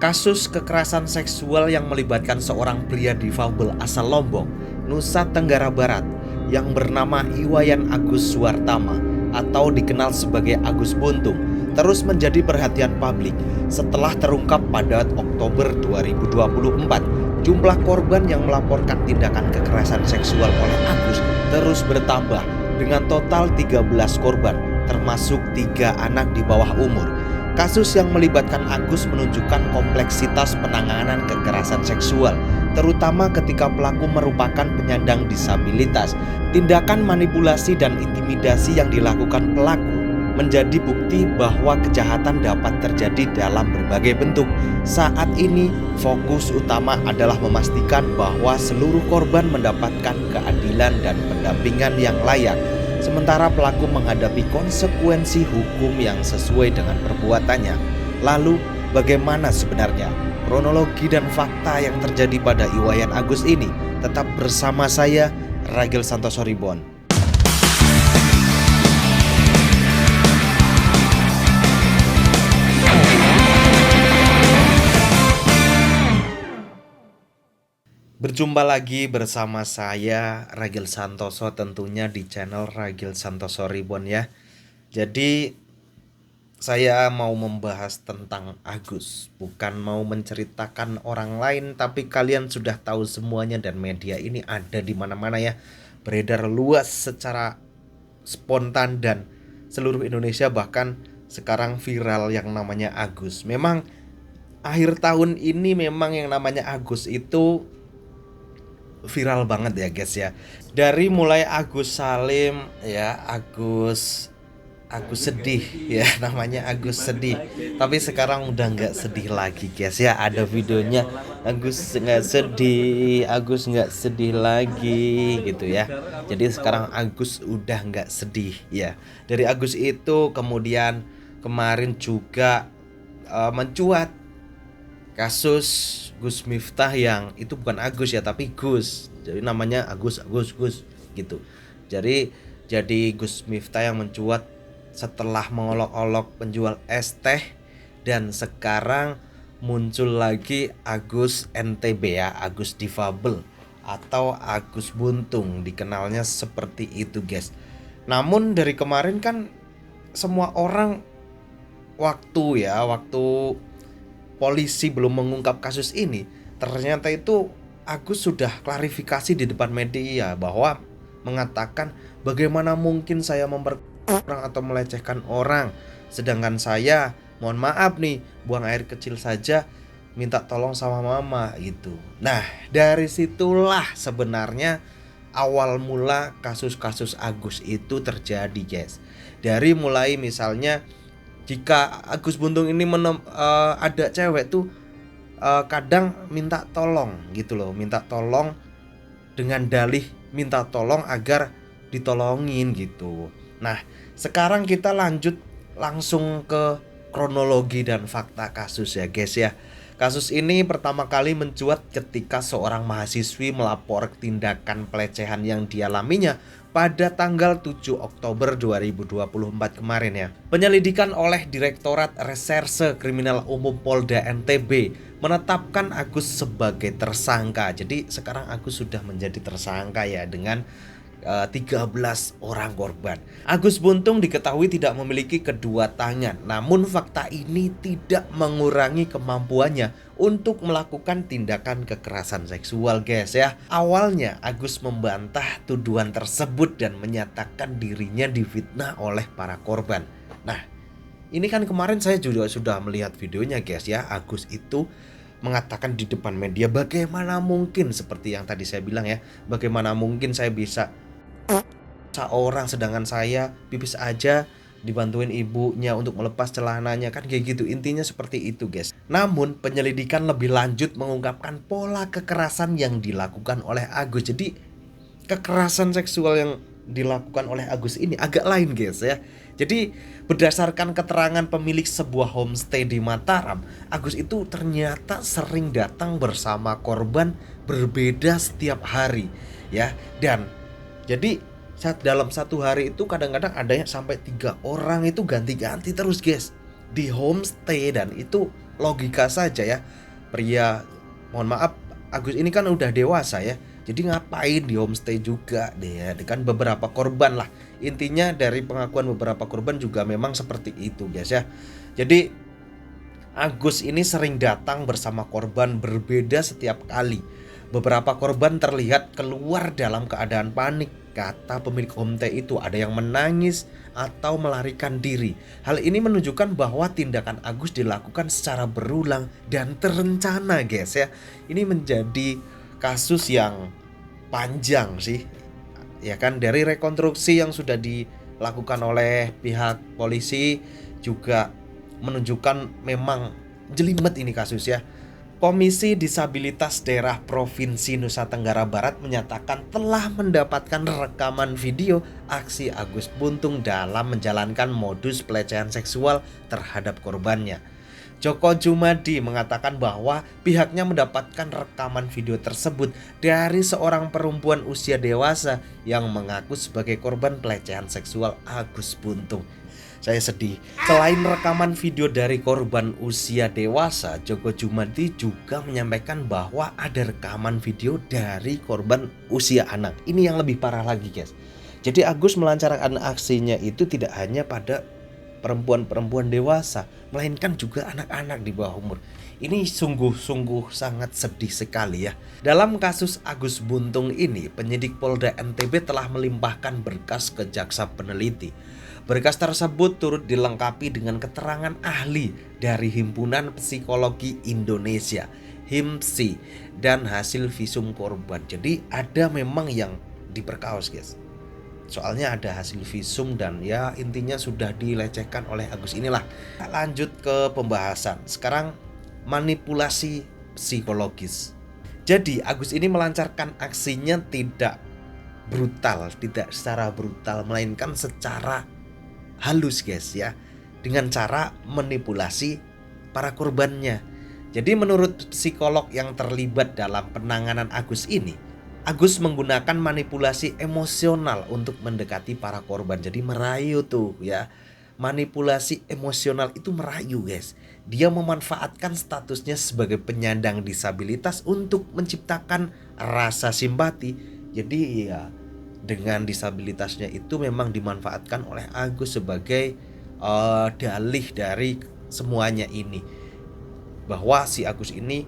Kasus kekerasan seksual yang melibatkan seorang pria difabel asal Lombok, Nusa Tenggara Barat yang bernama Iwayan Agus Suwartama atau dikenal sebagai Agus Buntung terus menjadi perhatian publik setelah terungkap pada Oktober 2024. Jumlah korban yang melaporkan tindakan kekerasan seksual oleh Agus terus bertambah dengan total 13 korban, termasuk 3 anak di bawah umur. Kasus yang melibatkan Agus menunjukkan kompleksitas penanganan kekerasan seksual, terutama ketika pelaku merupakan penyandang disabilitas. Tindakan manipulasi dan intimidasi yang dilakukan pelaku menjadi bukti bahwa kejahatan dapat terjadi dalam berbagai bentuk. Saat ini, fokus utama adalah memastikan bahwa seluruh korban mendapatkan keadilan dan pendampingan yang layak, sementara pelaku menghadapi konsekuensi hukum yang sesuai dengan perbuatannya. Lalu, bagaimana sebenarnya kronologi dan fakta yang terjadi pada Iwayan Agus ini? Tetap bersama saya, Ragil Santoso Reborn. Berjumpa lagi bersama saya Ragil Santoso, tentunya di channel Ragil Santoso Reborn ya. Jadi saya mau membahas tentang Agus, bukan mau menceritakan orang lain, tapi kalian sudah tahu semuanya dan media ini ada di mana-mana ya, beredar luas secara spontan dan seluruh Indonesia bahkan sekarang viral yang namanya Agus. Memang akhir tahun ini memang yang namanya Agus itu viral banget ya guys ya. Dari mulai Agus Salim ya, Agus sedih ya, namanya Agus sedih. Tapi sekarang udah nggak sedih lagi guys ya. Ada videonya Agus nggak sedih, Agus nggak sedih lagi gitu ya. Jadi sekarang Agus udah nggak sedih ya. Dari Agus itu kemudian kemarin juga mencuat kasus Gus Miftah yang itu bukan Agus ya, tapi Gus. Jadi namanya Agus gitu. Jadi Gus Miftah yang mencuat setelah mengolok-olok penjual es teh, dan sekarang muncul lagi Agus NTB ya, Agus difabel atau Agus Buntung, dikenalnya seperti itu guys. Namun dari kemarin kan semua orang waktu polisi belum mengungkap kasus ini, ternyata itu Agus sudah klarifikasi di depan media bahwa mengatakan bagaimana mungkin saya orang atau melecehkan orang, sedangkan saya mohon maaf nih buang air kecil saja minta tolong sama mama gitu. Nah dari situlah sebenarnya awal mula kasus-kasus Agus itu terjadi guys. Dari mulai misalnya jika Agus Buntung ini ada cewek tuh kadang minta tolong gitu loh, minta tolong dengan dalih minta tolong agar ditolongin gitu. Nah sekarang kita lanjut langsung ke kronologi dan fakta kasus ya guys ya. Kasus ini pertama kali mencuat ketika seorang mahasiswi melapor tindakan pelecehan yang dialaminya pada tanggal 7 Oktober 2024 kemarin ya. Penyelidikan oleh Direktorat Reserse Kriminal Umum Polda NTB menetapkan Agus sebagai tersangka. Jadi sekarang Agus sudah menjadi tersangka ya dengan 13 orang korban. Agus Buntung diketahui tidak memiliki kedua tangan, namun fakta ini tidak mengurangi kemampuannya untuk melakukan tindakan kekerasan seksual guys ya. Awalnya Agus membantah tuduhan tersebut dan menyatakan dirinya difitnah oleh para korban. Nah ini kan kemarin saya juga sudah melihat videonya guys ya. Agus itu mengatakan di depan media, bagaimana mungkin, seperti yang tadi saya bilang ya, bagaimana mungkin saya bisa seorang sedangkan saya pipis aja dibantuin ibunya untuk melepas celananya, kan kayak gitu, intinya seperti itu guys. Namun penyelidikan lebih lanjut mengungkapkan pola kekerasan yang dilakukan oleh Agus. Jadi kekerasan seksual yang dilakukan oleh Agus ini agak lain guys ya. Jadi berdasarkan keterangan pemilik sebuah homestay di Mataram, Agus itu ternyata sering datang bersama korban berbeda setiap hari ya. Dan jadi dalam satu hari itu kadang-kadang adanya sampai 3 orang itu ganti-ganti terus guys. di homestay, dan itu logika saja ya. Pria, mohon maaf, Agus ini kan udah dewasa ya. Jadi ngapain di homestay juga deh ya, dengan beberapa korban lah. Intinya dari pengakuan beberapa korban juga memang seperti itu guys ya. Jadi Agus ini sering datang bersama korban berbeda setiap kali. Beberapa korban terlihat keluar dalam keadaan panik. Kata pemilik homestay itu ada yang menangis atau melarikan diri. Hal ini menunjukkan bahwa tindakan Agus dilakukan secara berulang dan terencana guys ya. Ini menjadi kasus yang panjang sih. Ya kan, dari rekonstruksi yang sudah dilakukan oleh pihak polisi juga menunjukkan memang jelimet ini kasus ya. Komisi Disabilitas Daerah Provinsi Nusa Tenggara Barat menyatakan telah mendapatkan rekaman video aksi Agus Buntung dalam menjalankan modus pelecehan seksual terhadap korbannya. Joko Jumadi mengatakan bahwa pihaknya mendapatkan rekaman video tersebut dari seorang perempuan usia dewasa yang mengaku sebagai korban pelecehan seksual Agus Buntung. Saya sedih. Selain rekaman video dari korban usia dewasa, Joko Jumadi juga menyampaikan bahwa ada rekaman video dari korban usia anak. Ini yang lebih parah lagi guys. Jadi Agus melancarkan aksinya itu tidak hanya pada perempuan-perempuan dewasa, melainkan juga anak-anak di bawah umur. Ini sungguh-sungguh sangat sedih sekali ya. Dalam kasus Agus Buntung ini, penyidik Polda NTB telah melimpahkan berkas ke jaksa peneliti. Berkas tersebut turut dilengkapi dengan keterangan ahli dari Himpunan Psikologi Indonesia, HIMPSI, dan hasil visum korban. Jadi ada memang yang diperkaos guys. Soalnya ada hasil visum dan ya intinya sudah dilecehkan oleh Agus inilah. Lanjut ke pembahasan. Sekarang manipulasi psikologis. Jadi Agus ini melancarkan aksinya tidak secara brutal, melainkan secara halus guys ya, dengan cara manipulasi para korbannya. Jadi menurut psikolog yang terlibat dalam penanganan Agus ini, Agus menggunakan manipulasi emosional untuk mendekati para korban. Jadi merayu tuh ya. Manipulasi emosional itu merayu guys. Dia memanfaatkan statusnya sebagai penyandang disabilitas untuk menciptakan rasa simpati. Jadi ya, dengan disabilitasnya itu memang dimanfaatkan oleh Agus sebagai dalih dari semuanya ini, bahwa si Agus ini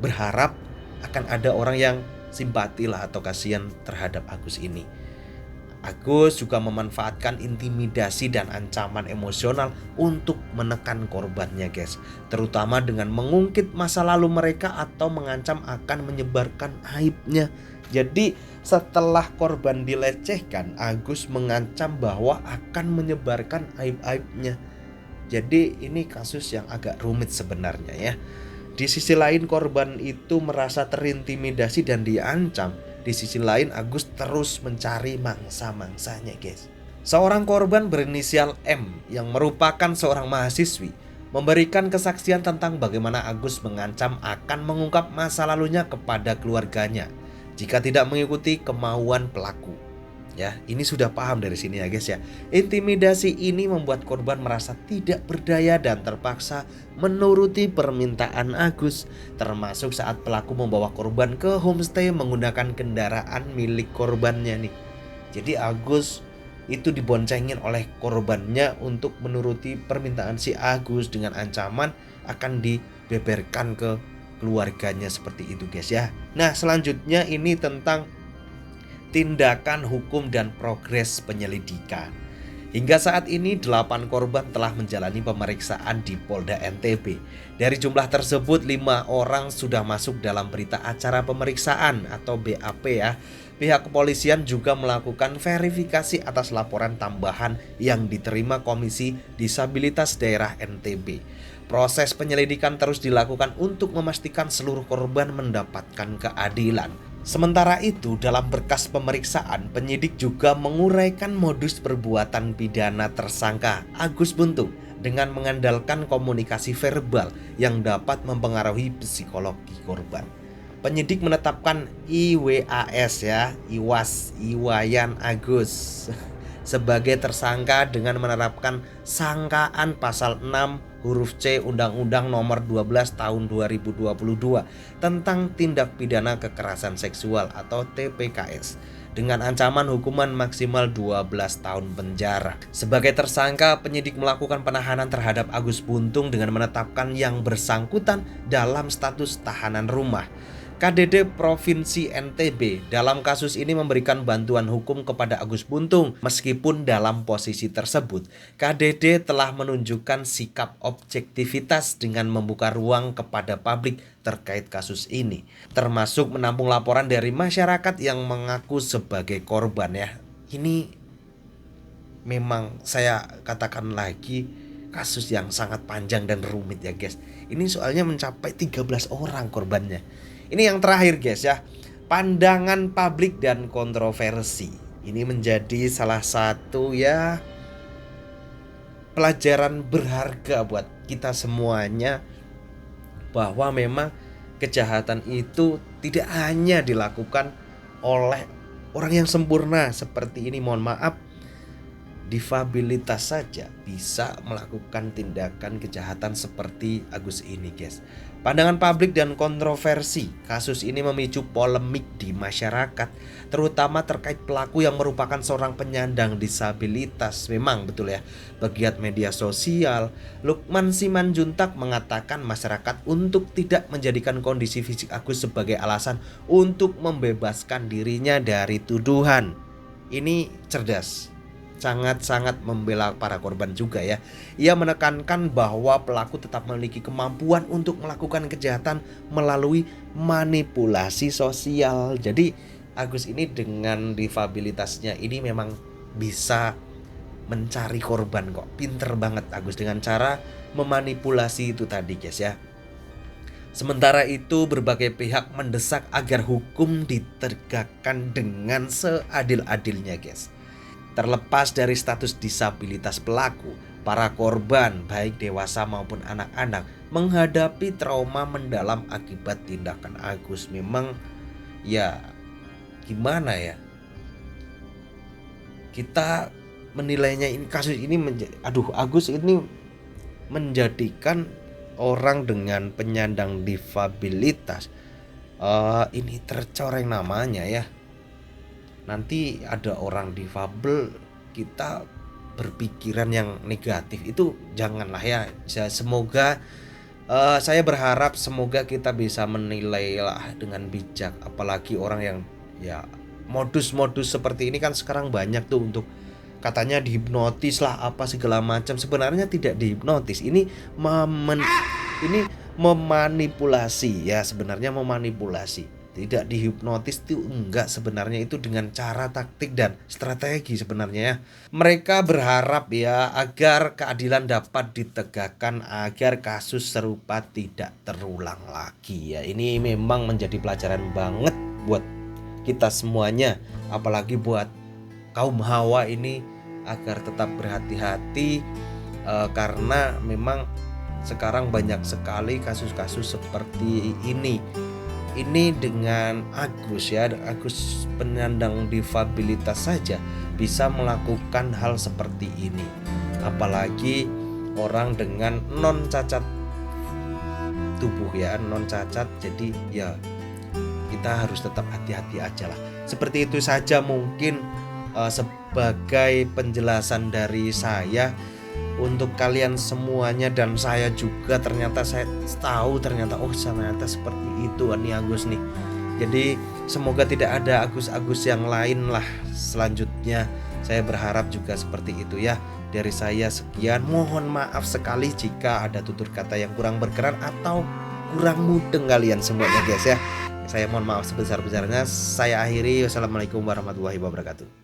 berharap akan ada orang yang simpati lah atau kasihan terhadap Agus ini. Agus juga memanfaatkan intimidasi dan ancaman emosional untuk menekan korbannya guys, terutama dengan mengungkit masa lalu mereka atau mengancam akan menyebarkan aibnya. Jadi setelah korban dilecehkan, Agus mengancam bahwa akan menyebarkan aib-aibnya. Jadi ini kasus yang agak rumit sebenarnya ya. Di sisi lain korban itu merasa terintimidasi dan diancam. Di sisi lain Agus terus mencari mangsa-mangsanya guys. Seorang korban berinisial M yang merupakan seorang mahasiswi memberikan kesaksian tentang bagaimana Agus mengancam akan mengungkap masa lalunya kepada keluarganya jika tidak mengikuti kemauan pelaku. Ya, ini sudah paham dari sini ya guys ya. Intimidasi ini membuat korban merasa tidak berdaya dan terpaksa menuruti permintaan Agus, termasuk saat pelaku membawa korban ke homestay menggunakan kendaraan milik korbannya nih. Jadi Agus itu diboncengin oleh korbannya untuk menuruti permintaan si Agus dengan ancaman akan dibeberkan ke keluarganya seperti itu guys ya. Nah, selanjutnya ini tentang tindakan hukum dan progres penyelidikan. Hingga saat ini 8 korban telah menjalani pemeriksaan di Polda NTB. Dari jumlah tersebut 5 orang sudah masuk dalam berita acara pemeriksaan atau BAP ya. Pihak kepolisian juga melakukan verifikasi atas laporan tambahan yang diterima Komisi Disabilitas Daerah NTB. Proses penyelidikan terus dilakukan untuk memastikan seluruh korban mendapatkan keadilan. Sementara itu, dalam berkas pemeriksaan, penyidik juga menguraikan modus perbuatan pidana tersangka Agus Buntung dengan mengandalkan komunikasi verbal yang dapat mempengaruhi psikologi korban. Penyidik menetapkan IWAS ya, Iwayan Agus sebagai tersangka dengan menerapkan sangkaan pasal 6 huruf C Undang-Undang Nomor 12 Tahun 2022 tentang Tindak Pidana Kekerasan Seksual atau TPKS dengan ancaman hukuman maksimal 12 tahun penjara. Sebagai tersangka, penyidik melakukan penahanan terhadap Agus Buntung dengan menetapkan yang bersangkutan dalam status tahanan rumah. KDD Provinsi NTB dalam kasus ini memberikan bantuan hukum kepada Agus Buntung. Meskipun dalam posisi tersebut, KDD telah menunjukkan sikap objektivitas dengan membuka ruang kepada publik terkait kasus ini, termasuk menampung laporan dari masyarakat yang mengaku sebagai korban ya. Ini memang saya katakan lagi kasus yang sangat panjang dan rumit ya guys. Ini soalnya mencapai 13 orang korbannya. Ini yang terakhir guys ya, pandangan publik dan kontroversi. Ini menjadi salah satu ya pelajaran berharga buat kita semuanya, bahwa memang kejahatan itu tidak hanya dilakukan oleh orang yang sempurna seperti ini. Mohon maaf, difabilitas saja bisa melakukan tindakan kejahatan seperti Agus ini guys. Pandangan publik dan kontroversi. Kasus ini memicu polemik di masyarakat, terutama terkait pelaku yang merupakan seorang penyandang disabilitas. Memang betul ya, pegiat media sosial Lukman Simanjuntak mengatakan masyarakat untuk tidak menjadikan kondisi fisik Agus sebagai alasan untuk membebaskan dirinya dari tuduhan. Ini cerdas, sangat-sangat membela para korban juga ya. Ia menekankan bahwa pelaku tetap memiliki kemampuan untuk melakukan kejahatan melalui manipulasi sosial. Jadi Agus ini dengan difabilitasnya ini memang bisa mencari korban kok. Pinter banget Agus dengan cara memanipulasi itu tadi guys ya. Sementara itu berbagai pihak mendesak agar hukum ditegakkan dengan seadil-adilnya guys. Terlepas dari status disabilitas pelaku, para korban baik dewasa maupun anak-anak menghadapi trauma mendalam akibat tindakan Agus. Memang ya gimana ya, kita menilainya ini, kasus ini Agus ini menjadikan orang dengan penyandang difabilitas ini tercoreng namanya ya. Nanti ada orang difabel, kita berpikiran yang negatif, itu janganlah ya. Semoga saya berharap semoga kita bisa menilai lah dengan bijak. Apalagi orang yang ya modus-modus seperti ini kan sekarang banyak tuh, untuk katanya dihipnotis lah apa segala macam. Sebenarnya tidak dihipnotis, ini memanipulasi ya, sebenarnya memanipulasi. Tidak dihipnotis itu enggak, sebenarnya itu dengan cara taktik dan strategi sebenarnya ya. Mereka berharap ya agar keadilan dapat ditegakkan, agar kasus serupa tidak terulang lagi ya. Ini memang menjadi pelajaran banget buat kita semuanya, apalagi buat kaum hawa ini, agar tetap berhati-hati karena memang sekarang banyak sekali kasus-kasus seperti ini. Ini dengan Agus ya, Agus penyandang difabilitas saja bisa melakukan hal seperti ini, apalagi orang dengan non cacat tubuh ya, non cacat. Jadi ya kita harus tetap hati-hati aja lah. Seperti itu saja mungkin sebagai penjelasan dari saya untuk kalian semuanya, dan saya juga ternyata saya tahu ternyata seperti itu nih Agus nih. Jadi semoga tidak ada Agus-Agus yang lain lah selanjutnya. Saya berharap juga seperti itu ya. Dari saya sekian, mohon maaf sekali jika ada tutur kata yang kurang berkenan atau kurang mudeng kalian semuanya guys ya. Saya mohon maaf sebesar-besarnya. Saya akhiri, wassalamualaikum warahmatullahi wabarakatuh.